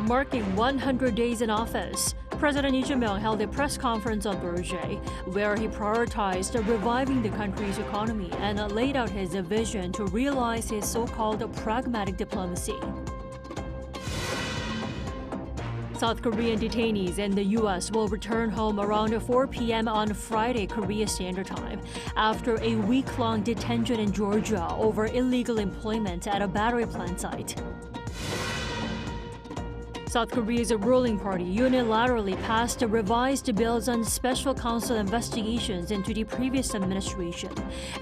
Marking 100 days in office, President Lee Jae-myung held a press conference on Thursday where he prioritized reviving the country's economy and laid out his vision to realize his so-called pragmatic diplomacy. South Korean detainees in the U.S. will return home around 4 p.m. on Friday, Korea Standard Time, after a week-long detention in Georgia over illegal employment at a battery plant site. South Korea's ruling party unilaterally passed revised bills on special counsel investigations into the previous administration,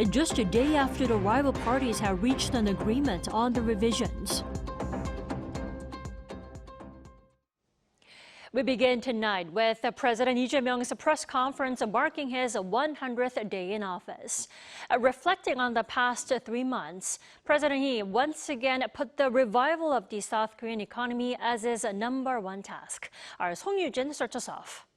just a day after the rival parties had reached an agreement on the revisions. We begin tonight with President Lee Jae-myung's press conference marking his 100th day in office. Reflecting on the past 3 months, President Lee once again put the revival of the South Korean economy as his #1 task. Our Song Yu-jin starts us off.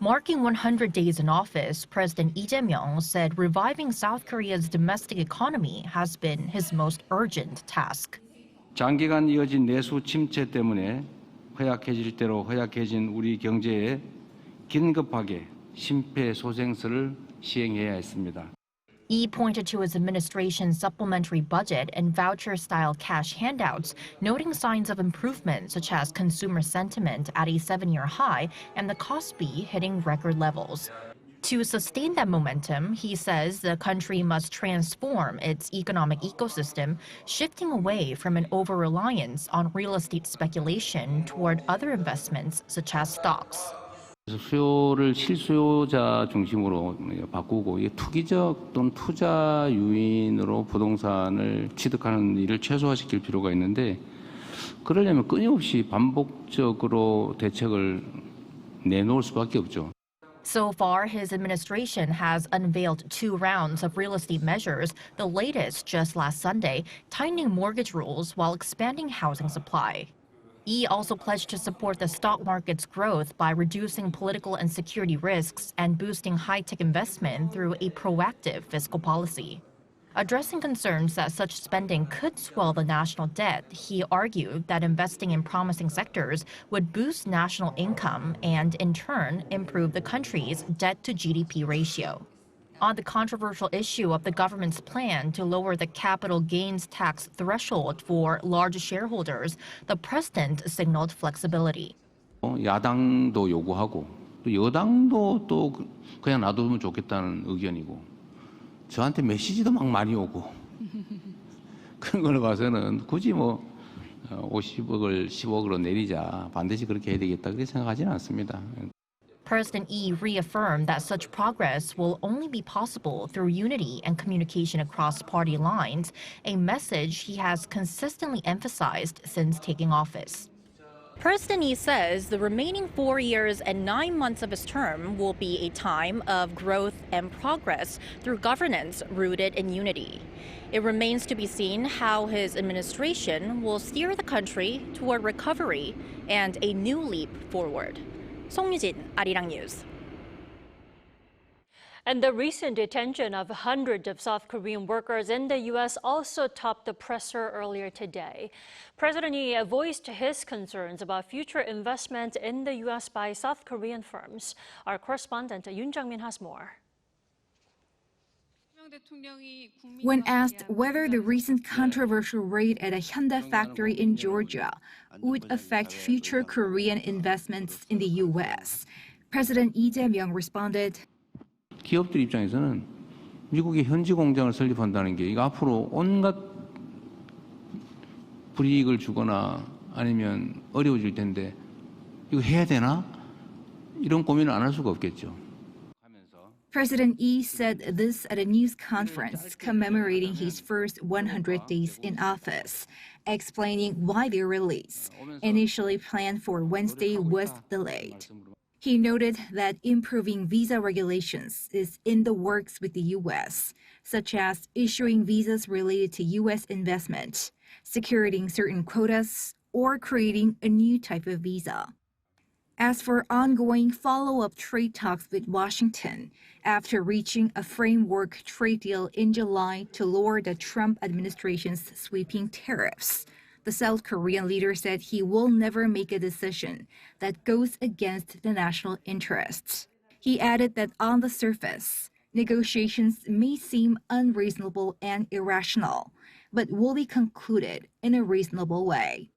Marking 100 days in office, President Lee Jae-myung said reviving South Korea's domestic economy has been his most urgent task. 장기간 이어진 내수 침체 때문에 허약해질 대로 허약해진 우리 경제에 긴급하게 심폐소생술을 시행해야 했습니다. Lee pointed to his administration's supplementary budget and voucher-style cash handouts, noting signs of improvement such as consumer sentiment at a 7-year high and the Kospi hitting record levels. To sustain that momentum, he says the country must transform its economic ecosystem, shifting away from an over-reliance on real estate speculation toward other investments such as stocks. 수요를 실수요자 중심으로 바꾸고 투기적 또는 투자 유인으로 부동산을 취득하는 일을 최소화시킬 필요가 있는데 그러려면 끊임없이 반복적으로 대책을 내놓을 수밖에 없죠. So far, his administration has unveiled 2 rounds of real estate measures, the latest just last Sunday, tightening mortgage rules while expanding housing supply. Lee also pledged to support the stock market's growth by reducing political and security risks and boosting high-tech investment through a proactive fiscal policy. Addressing concerns that such spending could swell the national debt, he argued that investing in promising sectors would boost national income and, in turn, improve the country's debt-to-GDP ratio. On the controversial issue of the government's plan to lower the capital gains tax threshold for large shareholders, the president signaled flexibility. 야당도 요구하고 또 여당도 또 그냥 놔두면 좋겠다는 의견이고 저한테 메시지도 막 많이 오고 그런 걸 봐서는 굳이 50억을 10억으로 내리자 반드시 그렇게 해야 되겠다 그렇게 생각하지는 않습니다. President Lee reaffirmed that such progress will only be possible through unity and communication across party lines, a message he has consistently emphasized since taking office. President Lee says the remaining 4 years and 9 months of his term will be a time of growth and progress through governance rooted in unity. It remains to be seen how his administration will steer the country toward recovery and a new leap forward. Song Yu-jin, Arirang News. And the recent detention of hundreds of South Korean workers in the U.S. also topped the presser earlier today. President Lee voiced his concerns about future investment in the U.S. by South Korean firms. Our correspondent Yoon Jang-min has more. When asked whether the recent controversial raid at a Hyundai factory in Georgia would affect future Korean investments in the U.S., President Lee Jae-myung responded, 기업들 입장에서는 미국의 현지 공장을 설립한다는 게 이거 앞으로 온갖 불이익을 주거나 아니면 어려워질 텐데 이거 해야 되나? 이런 고민을 안 할 수가 없겠죠. President Lee said this at a news conference commemorating his first 100 days in office, explaining why their release, initially planned for Wednesday, was delayed. He noted that improving visa regulations is in the works with the U.S., such as issuing visas related to U.S. investment, securing certain quotas, or creating a new type of visa. As for ongoing follow-up trade talks with Washington, after reaching a framework trade deal in July to lower the Trump administration's sweeping tariffs, The South Korean leader said he will never make a decision that goes against the national interests. He added that on the surface, negotiations may seem unreasonable and irrational, but will be concluded in a reasonable way.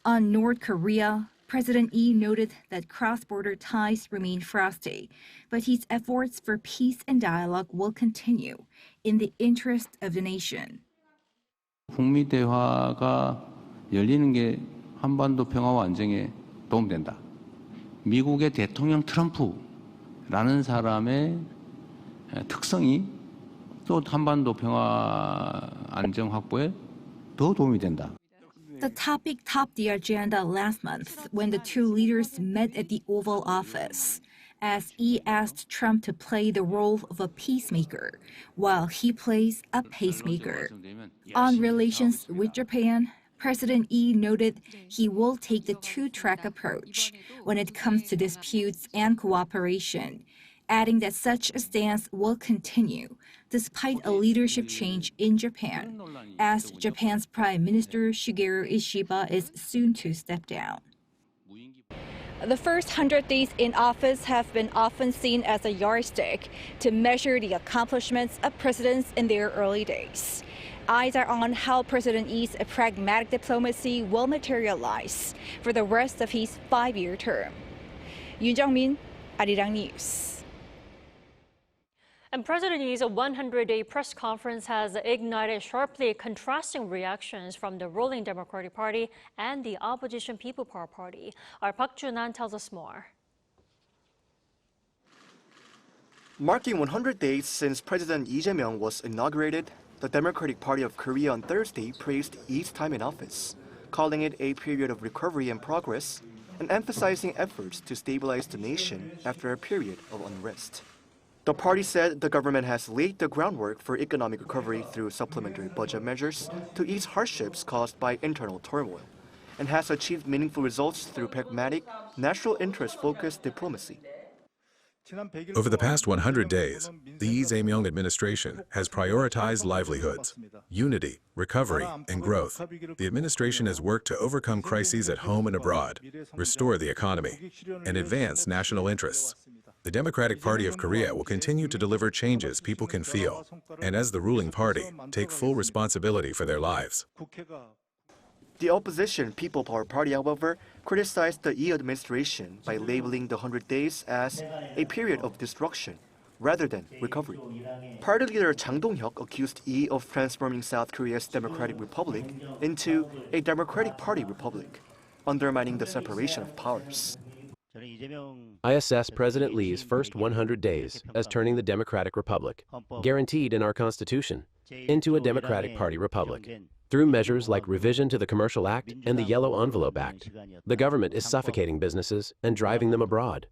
On North Korea, President Lee noted that cross-border ties remain frosty, but his efforts for peace and dialogue will continue in the interest of the nation. 북미 대화가 열리는 게 한반도 평화와 안정에 도움된다. 미국의 대통령 트럼프라는 사람의 특성이 또 한반도 평화 안정 확보에 더 도움이 된다. The topic topped the agenda last month when the two leaders met at the Oval Office, as Lee asked Trump to play the role of a peacemaker while he plays a pacemaker. On relations with Japan, President Lee noted he will take the two-track approach when it comes to disputes and cooperation, adding that such a stance will continue despite a leadership change in Japan, as Japan's Prime Minister Shigeru Ishiba is soon to step down. The first 100 days in office have been often seen as a yardstick to measure the accomplishments of presidents in their early days. Eyes are on how President Lee's pragmatic diplomacy will materialize for the rest of his 5-year term. Yoon Jung-min, Arirang News. And President Lee's 100-day press conference has ignited sharply contrasting reactions from the ruling Democratic Party and the opposition People Power Party. Our Park Jun-an tells us more. Marking 100 days since President Lee Jae-myung was inaugurated, the Democratic Party of Korea on Thursday praised Lee's time in office, calling it a period of recovery and progress, and emphasizing efforts to stabilize the nation after a period of unrest. The party said the government has laid the groundwork for economic recovery through supplementary budget measures to ease hardships caused by internal turmoil, and has achieved meaningful results through pragmatic, national interest-focused diplomacy. Over the past 100 days, the Lee Jae-myung administration has prioritized livelihoods, unity, recovery, and growth. The administration has worked to overcome crises at home and abroad, restore the economy, and advance national interests. The Democratic Party of Korea will continue to deliver changes people can feel, and as the ruling party, take full responsibility for their lives. The opposition People Power Party, however, criticized the Lee administration by labeling the 100 days as a period of destruction rather than recovery. Party leader Chang Dong-hyuk accused Lee of transforming South Korea's Democratic Republic into a Democratic Party republic, undermining the separation of powers. I assess President Lee's first 100 days as turning the Democratic Republic, guaranteed in our Constitution, into a Democratic Party republic. Through measures like revision to the Commercial Act and the Yellow Envelope Act, the government is suffocating businesses and driving them abroad.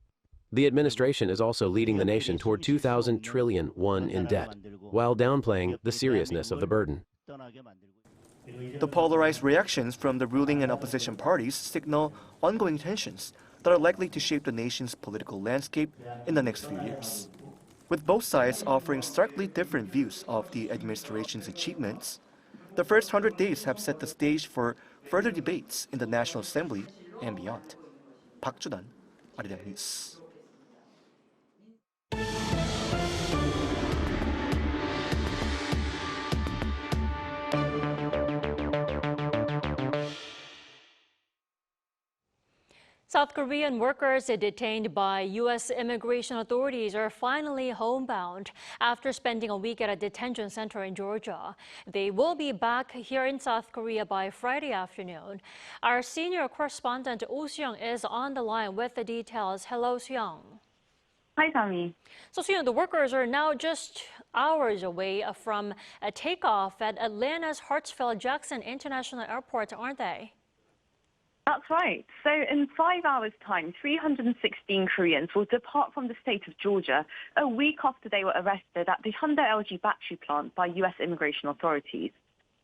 The administration is also leading the nation toward 2,000 trillion won in debt, while downplaying the seriousness of the burden. The polarized reactions from the ruling and opposition parties signal ongoing tensions that are likely to shape the nation's political landscape in the next few years. With both sides offering starkly different views of the administration's achievements, the first 100 days have set the stage for further debates in the Nat'l Assembly and beyond. Park Jun-an, Arirang News. South Korean workers detained by U.S. immigration authorities are finally homebound after spending a week at a detention center in Georgia. They will be back here in South Korea by Friday afternoon. Our senior correspondent Oh Soo-young is on the line with the details. Hello, Soo-young. Hi, Tommy. So, Soo-young, the workers are now just hours away from a takeoff at Atlanta's Hartsfield-Jackson International Airport, aren't they? That's right. So in 5 hours' time, 316 Koreans will depart from the state of Georgia a week after they were arrested at the Hyundai LG battery plant by U.S. immigration authorities.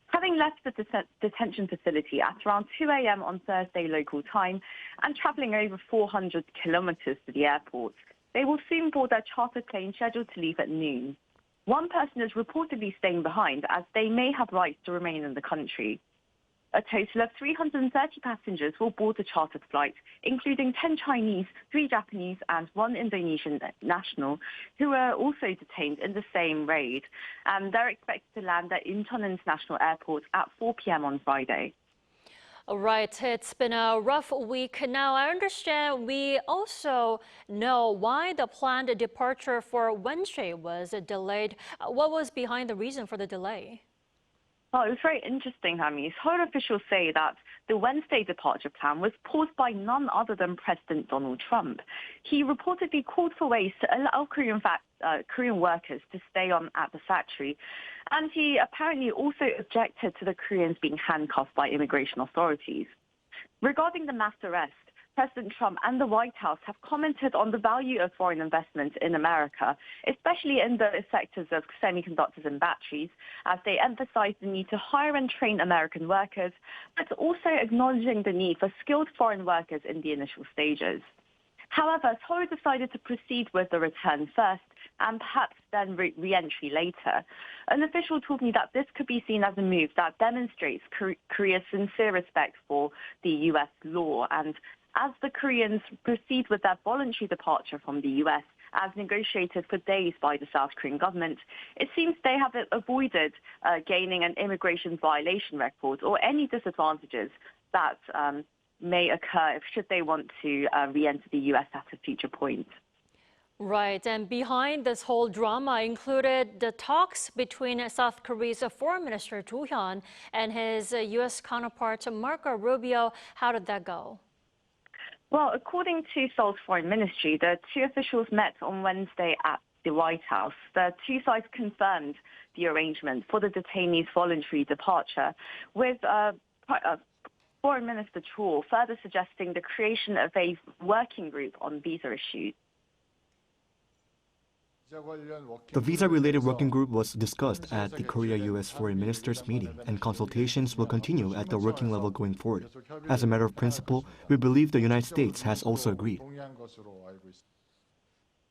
Having left the detention facility at around 2 a.m. on Thursday local time and traveling over 400 kilometers to the airport, they will soon board their chartered plane scheduled to leave at noon. One person is reportedly staying behind as they may have rights to remain in the country. A total of 330 passengers will board the chartered flight, including 10 Chinese, 3 Japanese, and 1 Indonesian national, who were also detained in the same raid. And they're expected to land at Incheon International Airport at 4 p.m. on Friday. All right, it's been a rough week. Now, I understand we also know why the planned departure for Wednesday was delayed. What was behind the reason for the delay? Oh, it was very interesting, Hamis. Seoul officials say that the Wednesday departure plan was paused by none other than President Donald Trump. He reportedly called for ways to allow Korean workers to stay on at the factory. And he apparently also objected to the Koreans being handcuffed by immigration authorities. Regarding the mass arrest, President Trump and the White House have commented on the value of foreign investment in America, especially in the sectors of semiconductors and batteries, as they emphasize the need to hire and train American workers, but also acknowledging the need for skilled foreign workers in the initial stages. However, Seoul decided to proceed with the return first and perhaps then re-entry later. An official told me that this could be seen as a move that demonstrates Korea's sincere respect for the U.S. law. And as the Koreans proceed with their voluntary departure from the U.S., as negotiated for days by the South Korean government, it seems they have avoided gaining an immigration violation record or any disadvantages that may occur should they want to re-enter the U.S. at a future point. Right, and behind this whole drama included the talks between South Korea's Foreign Minister Cho Hyun and his U.S. counterpart Marco Rubio. How did that go? Well, according to Seoul's foreign ministry, the two officials met on Wednesday at the White House. The two sides confirmed the arrangement for the detainees' voluntary departure, with Foreign Minister Cho further suggesting the creation of a working group on visa issues. The visa-related working group was discussed at the Korea-U.S. Foreign Ministers meeting, and consultations will continue at the working level going forward. As a matter of principle, we believe the United States has also agreed.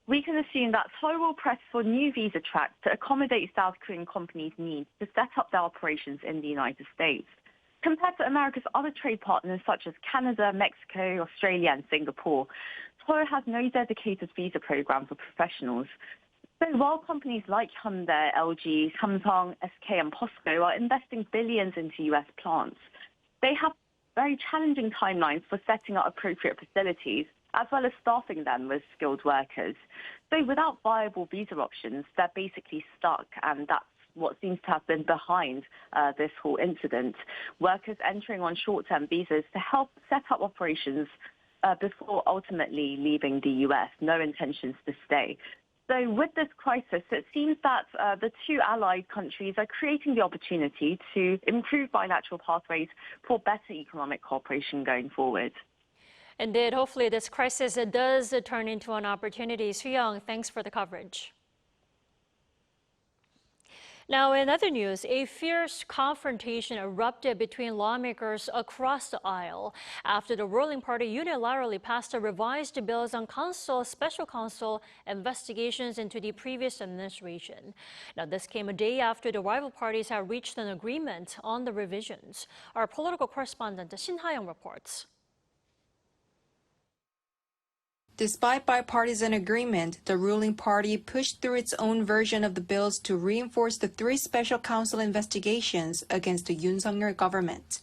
We can assume that Seoul will press for new visa tracks to accommodate South Korean companies' needs to set up their operations in the United States. Compared to America's other trade partners such as Canada, Mexico, Australia, and Singapore, Seoul has no dedicated visa program for professionals. So while companies like Hyundai, LG, Samsung, SK, and POSCO are investing billions into U.S. plants, they have very challenging timelines for setting up appropriate facilities, as well as staffing them with skilled workers. So without viable visa options, they're basically stuck, and that's what seems to have been behind this whole incident. Workers entering on short-term visas to help set up operations before ultimately leaving the U.S., no intentions to stay. So with this crisis, it seems that the two allied countries are creating the opportunity to improve bilateral pathways for better economic cooperation going forward. Indeed, hopefully this crisis does turn into an opportunity. Soo-young, thanks for the coverage. Now, in other news, a fierce confrontation erupted between lawmakers across the aisle after the ruling party unilaterally passed a revised bills on special counsel investigations into the previous administration. Now, this came a day after the rival parties had reached an agreement on the revisions. Our political correspondent Shin Ha-young reports. Despite bipartisan agreement, the ruling party pushed through its own version of the bills to reinforce the 3 special counsel investigations against the Yoon Suk-yeol government.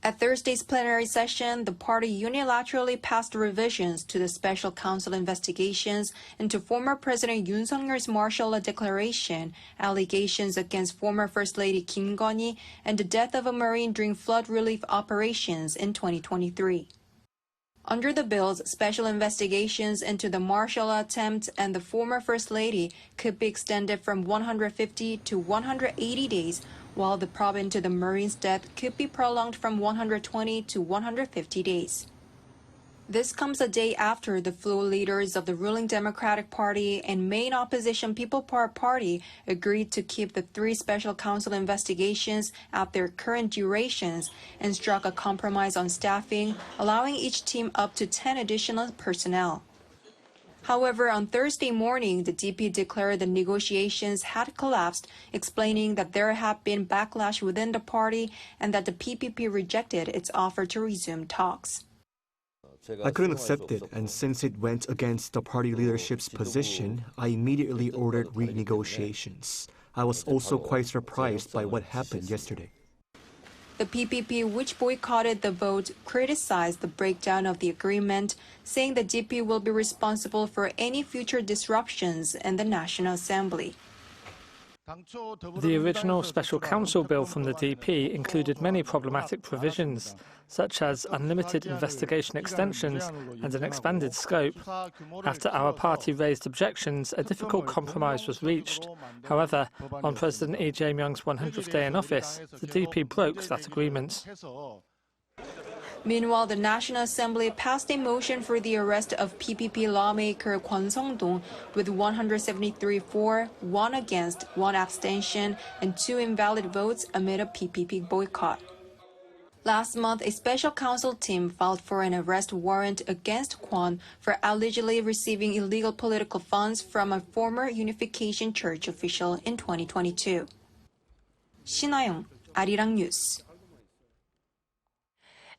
At Thursday's plenary session, the party unilaterally passed revisions to the special counsel investigations into former President Yoon Suk-yeol's martial law declaration, allegations against former First Lady Kim Gun-hee, and the death of a Marine during flood relief operations in 2023. Under the bills, special investigations into the martial law attempt and the former First Lady could be extended from 150 to 180 days, while the probe into the Marine's death could be prolonged from 120 to 150 days. This comes a day after the floor leaders of the ruling Democratic Party and main opposition People Power Party agreed to keep the 3 special counsel investigations at their current durations and struck a compromise on staffing, allowing each team up to 10 additional personnel. However, on Thursday morning, the DP declared the negotiations had collapsed, explaining that there had been backlash within the party and that the PPP rejected its offer to resume talks. I couldn't accept it, and since it went against the party leadership's position, I immediately ordered renegotiations. I was also quite surprised by what happened yesterday. The PPP, which boycotted the vote, criticized the breakdown of the agreement, saying the DP will be responsible for any future disruptions in the National Assembly. The original special counsel bill from the DP included many problematic provisions, such as unlimited investigation extensions and an expanded scope. After our party raised objections, a difficult compromise was reached. However, on President Lee Jae-myung's 100th day in office, the DP broke that agreement. Meanwhile, the National Assembly passed a motion for the arrest of PPP lawmaker Kwon Song-dong with 173 for, 1 against, 1 abstention, and 2 invalid votes amid a PPP boycott. Last month, a special counsel team filed for an arrest warrant against Kwon for allegedly receiving illegal political funds from a former Unification Church official in 2022. 신하영, 아리랑 뉴스.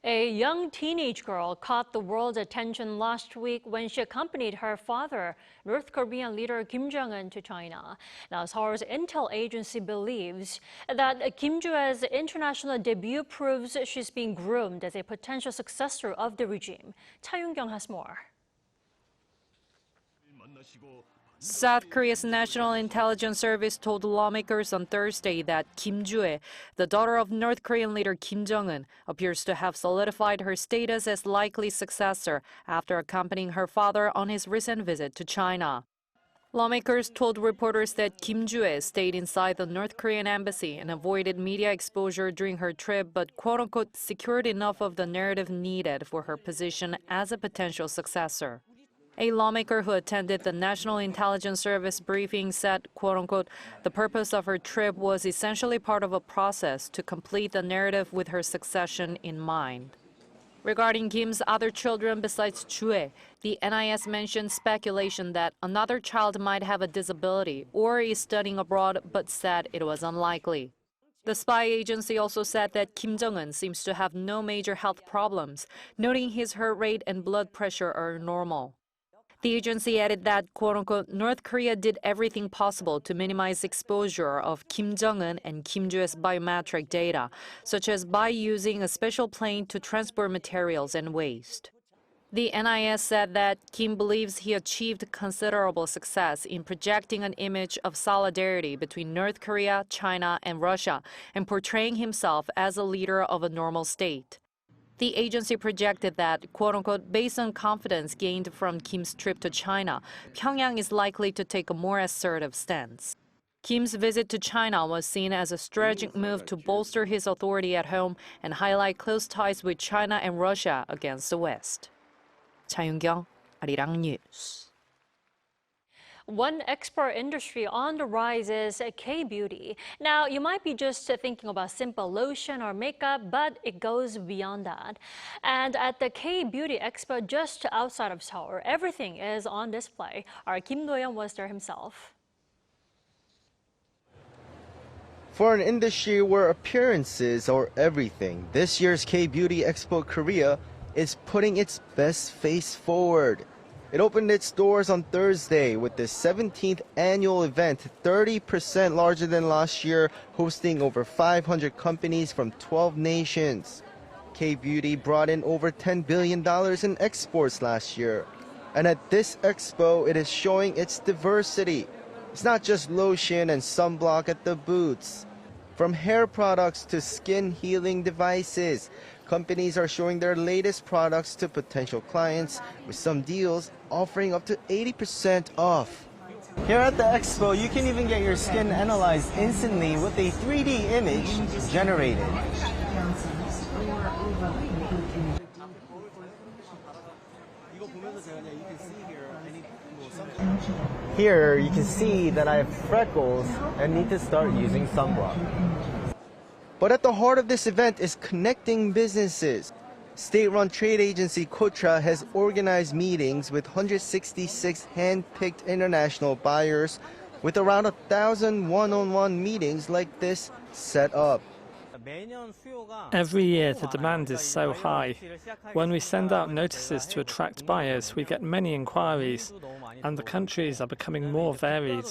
A young teenage girl caught the world's attention last week when she accompanied her father, North Korean leader Kim Jong-un, to China. Now, Seoul's intel agency believes that Kim Joo-a's international debut proves she's being groomed as a potential successor of the regime. Cha Yun-kyung has more. South Korea's National Intelligence Service told lawmakers on Thursday that Kim Joo-ae, the daughter of North Korean leader Kim Jong-un, appears to have solidified her status as likely successor after accompanying her father on his recent visit to China. Lawmakers told reporters that Kim Joo-ae stayed inside the North Korean embassy and avoided media exposure during her trip, but quote-unquote secured enough of the narrative needed for her position as a potential successor. A lawmaker who attended the National Intelligence Service briefing said, quote-unquote, the purpose of her trip was essentially part of a process to complete the narrative with her succession in mind. Regarding Kim's other children besides Joo-ae, the NIS mentioned speculation that another child might have a disability or is studying abroad, but said it was unlikely. The spy agency also said that Kim Jong-un seems to have no major health problems, noting his heart rate and blood pressure are normal. The agency added that, quote-unquote, North Korea did everything possible to minimize exposure of Kim Jong-un and Kim Joo-ae's biometric data, such as by using a special plane to transport materials and waste. The NIS said that Kim believes he achieved considerable success in projecting an image of solidarity between North Korea, China, and Russia, and portraying himself as a leader of a normal state. The agency projected that, quote-unquote, based on confidence gained from Kim's trip to China, Pyongyang is likely to take a more assertive stance. Kim's visit to China was seen as a strategic move to bolster his authority at home and highlight close ties with China and Russia against the West. Cha Yun-kyung, Arirang News. One export industry on the rise is K-Beauty. Now, you might be just thinking about simple lotion or makeup, but it goes beyond that. And at the K-Beauty Expo just outside of Seoul, everything is on display. Our Kim Do-yeon was there himself. For an industry where appearances are everything, this year's K-Beauty Expo Korea is putting its best face forward. It opened its doors on Thursday with the 17th annual event, 30% larger than last year, hosting over 500 companies from 12 nations. K-Beauty brought in over $10 billion in exports last year. And at this expo, it is showing its diversity. It's not just lotion and sunblock at the booths. From hair products to skin healing devices, companies are showing their latest products to potential clients, with some deals offering up to 80% off. Here at the expo, you can even get your skin analyzed instantly with a 3D image generated. Here you can see that I have freckles and need to start using sunblock. But at the heart of this event is connecting businesses. State-run trade agency KOTRA has organized meetings with 166 hand-picked international buyers, with around 1,000 one-on-one meetings like this set up. Every year the demand is so high. When we send out notices to attract buyers, we get many inquiries, and the countries are becoming more varied.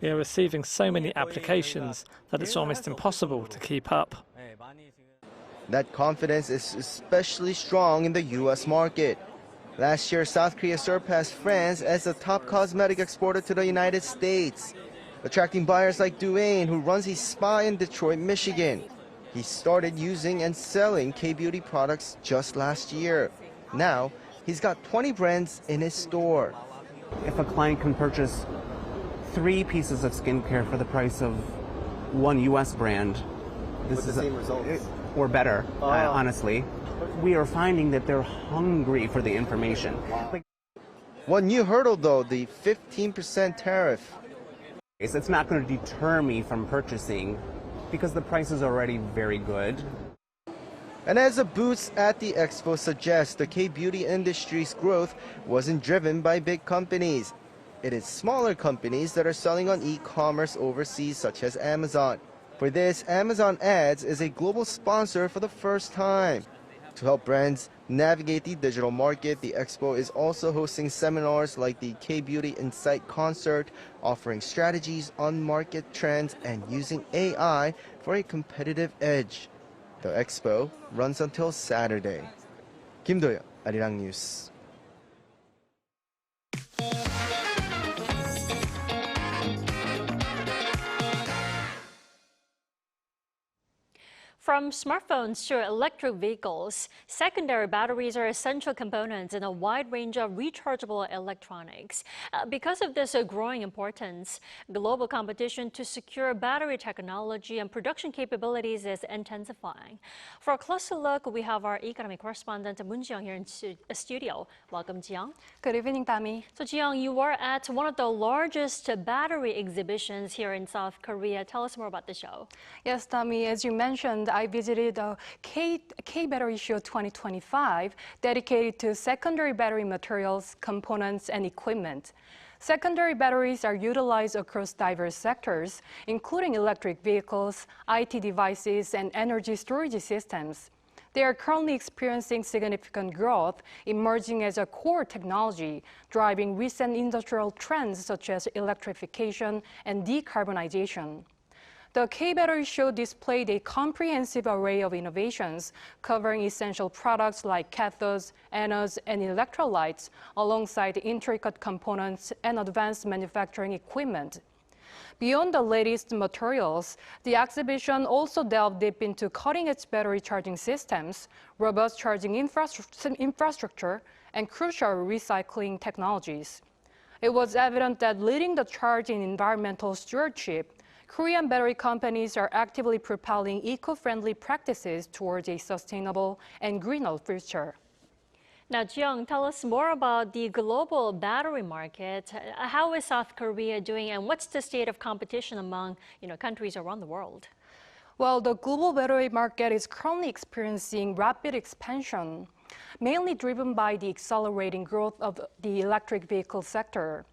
We are receiving so many applications that it's almost impossible to keep up. That confidence is especially strong in the U.S. market. Last year, South Korea surpassed France as the top cosmetic exporter to the United States, attracting buyers like Duane, who runs a spa in Detroit, Michigan. He started using and selling K-Beauty products just last year. Now, he's got 20 brands in his store. If a client can purchase 3 pieces of skincare for the price of 1 U.S. brand, this is the same results. Or better, honestly. We are finding that they're hungry for the information. One new hurdle, though, the 15% tariff. It's not going to deter me from purchasing because the price is already very good. And as the booths at the expo suggest, the K-beauty industry's growth wasn't driven by big companies. It is smaller companies that are selling on e-commerce overseas, such as Amazon. For this, Amazon Ads is a global sponsor for the first time. To help brands navigate the digital market, the expo is also hosting seminars like the K-Beauty Insight Concert, offering strategies on market trends and using AI for a competitive edge. The expo runs until Saturday. Kim Do-yeon, Arirang News. From smartphones to electric vehicles, secondary batteries are essential components in a wide range of rechargeable electronics. Because of this growing importance, global competition to secure battery technology and production capabilities is intensifying. For a closer look, we have our economic correspondent Moon Ji-young here in studio. Welcome, Ji-young. Good evening, Dami. So, Ji-young, you were at one of the largest battery exhibitions here in South Korea. Tell us more about the show. Yes, Dami, as you mentioned, I visited the K-Battery Show 2025, dedicated to secondary battery materials, components, and equipment. Secondary batteries are utilized across diverse sectors, including electric vehicles, IT devices, and energy storage systems. They are currently experiencing significant growth, emerging as a core technology, driving recent industrial trends such as electrification and decarbonization. The K-Battery Show displayed a comprehensive array of innovations, covering essential products like cathodes, anodes, and electrolytes, alongside intricate components and advanced manufacturing equipment. Beyond the latest materials, the exhibition also delved deep into cutting-edge battery charging systems, robust charging infrastructure, and crucial recycling technologies. It was evident that leading the charge in environmental stewardship, Korean battery companies are actively propelling eco-friendly practices towards a sustainable and greener future. Now, Ji-young, tell us more about the global battery market. How is South Korea doing, and what's the state of competition among countries around the world? Well, the global battery market is currently experiencing rapid expansion, mainly driven by the accelerating growth of the electric vehicle sector.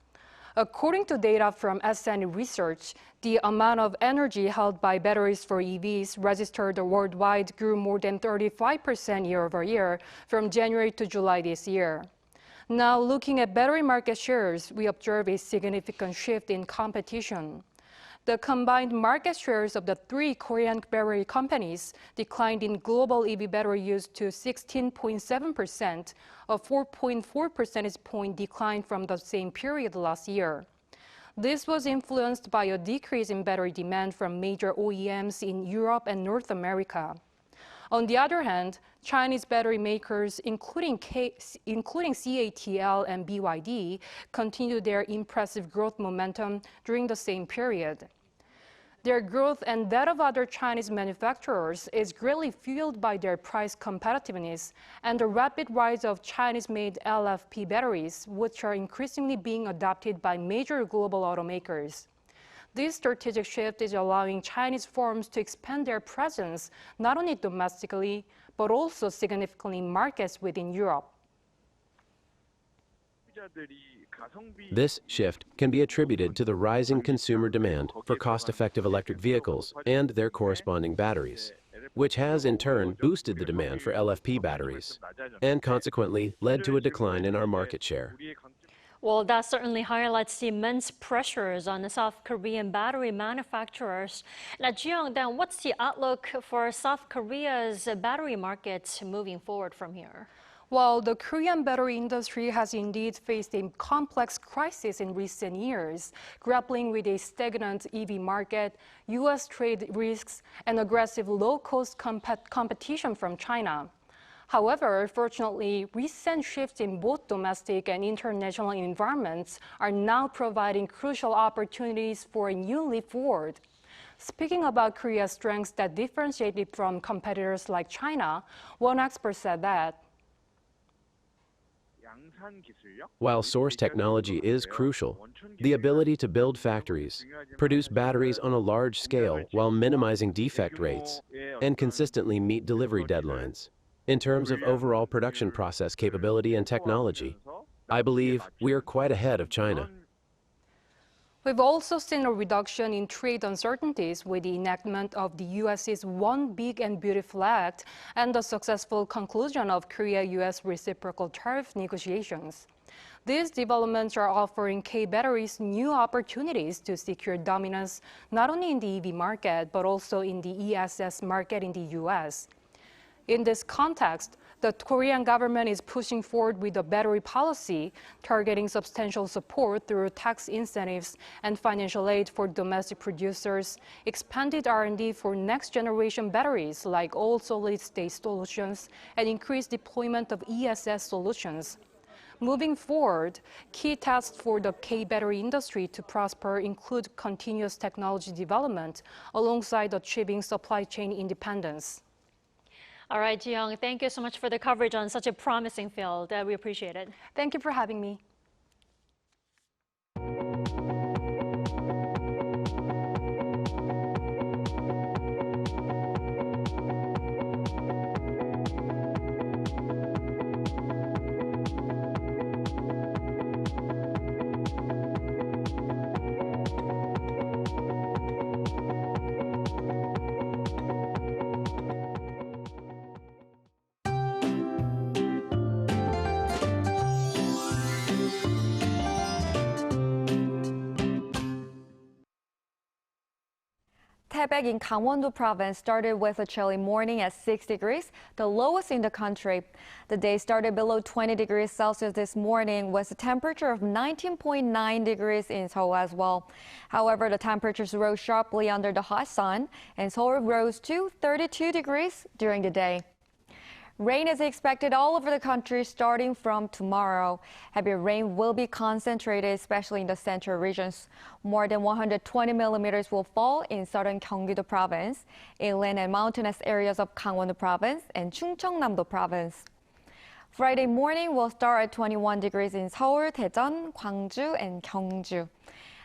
According to data from S&P Research, the amount of energy held by batteries for EVs registered worldwide grew more than 35% year-over-year from January to July this year. Now, looking at battery market shares, we observe a significant shift in competition. The combined market shares of the 3 Korean battery companies declined in global EV battery use to 16.7%, a 4.4 percentage point decline from the same period last year. This was influenced by a decrease in battery demand from major OEMs in Europe and North America. On the other hand, Chinese battery makers, including CATL and BYD, continued their impressive growth momentum during the same period. Their growth and that of other Chinese manufacturers is greatly fueled by their price competitiveness and the rapid rise of Chinese-made LFP batteries, which are increasingly being adopted by major global automakers. This strategic shift is allowing Chinese firms to expand their presence not only domestically, but also significantly in markets within Europe. This shift can be attributed to the rising consumer demand for cost-effective electric vehicles and their corresponding batteries, which has in turn boosted the demand for LFP batteries and consequently led to a decline in our market share. Well, that certainly highlights the immense pressures on the South Korean battery manufacturers. Now, Jiyoung, then what's the outlook for South Korea's battery markets moving forward from here? Well, the Korean battery industry has indeed faced a complex crisis in recent years, grappling with a stagnant EV market, U.S. trade risks, and aggressive low-cost competition from China. However, fortunately, recent shifts in both domestic and international environments are now providing crucial opportunities for a new leap forward. Speaking about Korea's strengths that differentiate it from competitors like China, one expert said that while source technology is crucial, the ability to build factories, produce batteries on a large scale while minimizing defect rates, and consistently meet delivery deadlines. In terms of overall production process capability and technology, I believe we are quite ahead of China. We've also seen a reduction in trade uncertainties with the enactment of the U.S.'s One Big and Beautiful Act and the successful conclusion of Korea-U.S. reciprocal tariff negotiations. These developments are offering K-Batteries new opportunities to secure dominance not only in the EV market, but also in the ESS market in the U.S. In this context, the Korean government is pushing forward with a battery policy targeting substantial support through tax incentives and financial aid for domestic producers, expanded R&D for next-generation batteries like all solid-state solutions, and increased deployment of ESS solutions. Moving forward, key tasks for the K-battery industry to prosper include continuous technology development alongside achieving supply chain independence. All right, Jiyoung, thank you so much for the coverage on such a promising field. We appreciate it. Thank you for having me. Taebaek in Gangwon-do province started with a chilly morning at 6 degrees, the lowest in the country. The day started below 20 degrees Celsius this morning with a temperature of 19.9 degrees in Seoul as well. However, the temperatures rose sharply under the hot sun, and Seoul rose to 32 degrees during the day. Rain is expected all over the country starting from tomorrow. Heavy rain will be concentrated, especially in the central regions. More than 120 millimeters will fall in southern Gyeonggi-do province, inland and mountainous areas of Gangwon-do province, and Chungcheongnam-do province. Friday morning will start at 21 degrees in Seoul, Daejeon, Gwangju, and Gyeongju.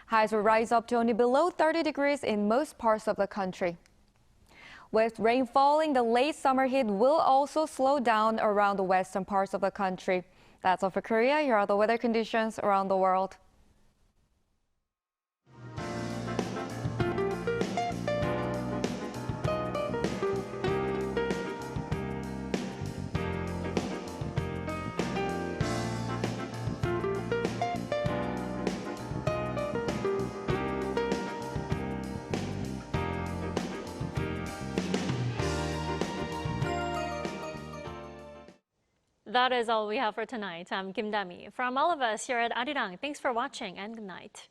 Highs will rise up to only below 30 degrees in most parts of the country. With rain falling, the late summer heat will also slow down around the western parts of the country. That's all for Korea. Here are the weather conditions around the world. That is all we have for tonight. I'm Kim Dami. From all of us here at Arirang, thanks for watching and good night.